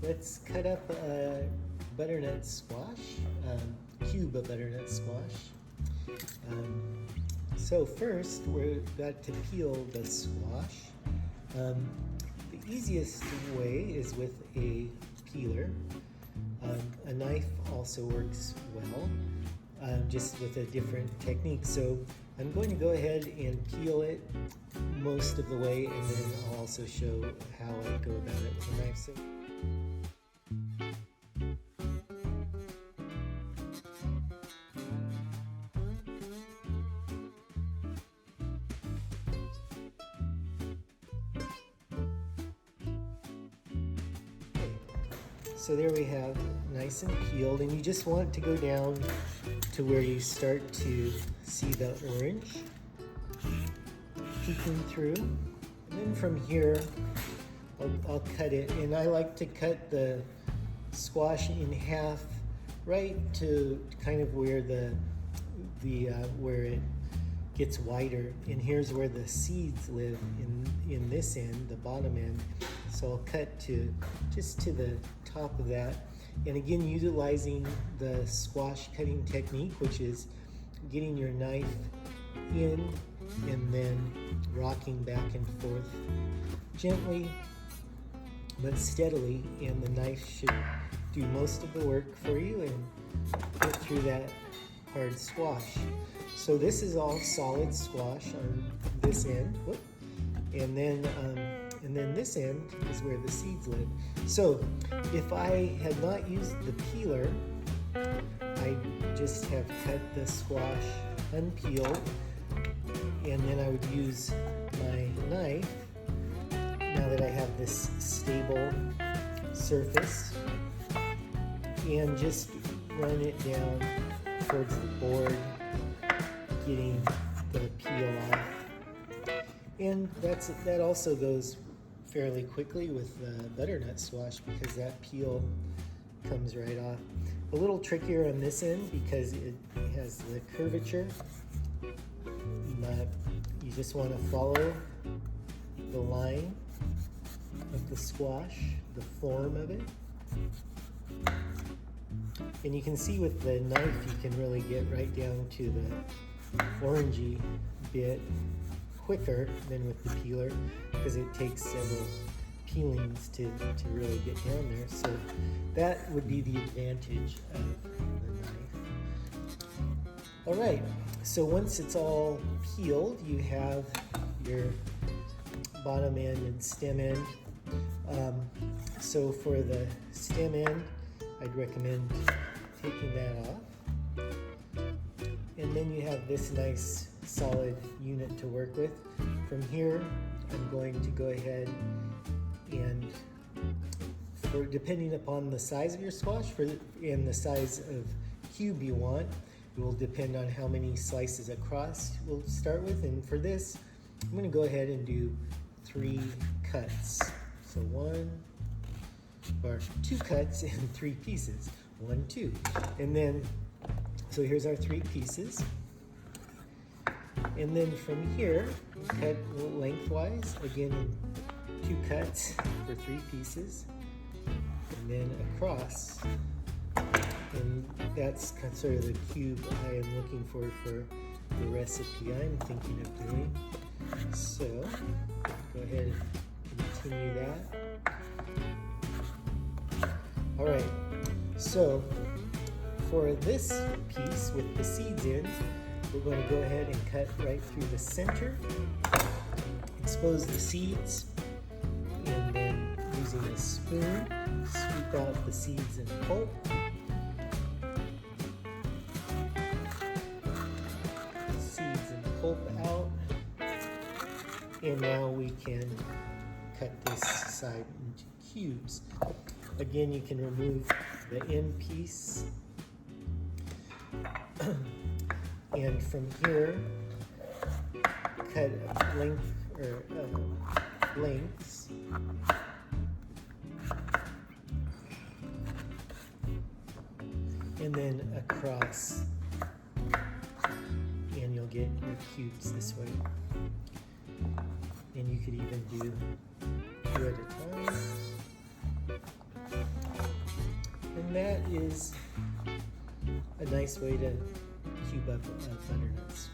let's cut up a butternut squash, cube of butternut squash. So first, we've got to peel the squash. The easiest way is with a peeler. A knife also works well, just with a different technique. So I'm going to go ahead and peel it most of the way, and then I'll also show how I go about it with a knife. So So there we have, nice and peeled, and you just want it to go down to where you start to see the orange peeking through. And then from here, I'll cut it, and I like to cut the squash in half right to kind of where where it gets wider. And here's where the seeds live in this end, the bottom end. So I'll cut to just to the top of that. And again, utilizing the squash cutting technique, which is getting your knife in and then rocking back and forth gently but steadily, and the knife should do most of the work for you and get through that hard squash. So this is all solid squash on this end. Whoop. And then this end is where the seeds live. So if I had not used the peeler, I just have cut the squash unpeeled, and then I would use my knife, now that I have this stable surface, and just run it down towards the board, getting the peel off. And that also goes fairly quickly with the butternut squash because that peel comes right off. A little trickier on this end because it has the curvature, but you just want to follow the line of the squash, the form of it. And you can see with the knife you can really get right down to the orangey bit quicker than with the peeler, because it takes several peelings to really get down there. So that would be the advantage of the knife. All right, so once it's all peeled, you have your bottom end and stem end. So for the stem end, I'd recommend taking that off. And then you have this nice solid unit to work with. From here, I'm going to go ahead and, depending upon the size of your squash and the size of cube you want, it will depend on how many slices across we'll start with. And for this, I'm going to go ahead and do 3 cuts. So 2 cuts and 3 pieces. 1, 2. And then, so here's our 3 pieces. And then from here, cut lengthwise, again in 2 cuts for 3 pieces, and then across. And that's sort of the cube I am looking for the recipe I'm thinking of doing. So go ahead and continue that. All right, so for this piece with the seeds in, we're going to go ahead and cut right through the center, expose the seeds, and then using a spoon, scoop out the seeds and pulp. Seeds and pulp out. And now we can cut this side into cubes. Again, you can remove the end piece. And from here, cut lengths. And then across, and you'll get your cubes this way. And you could even do 2 at a time. that is a nice way to cube up butternuts.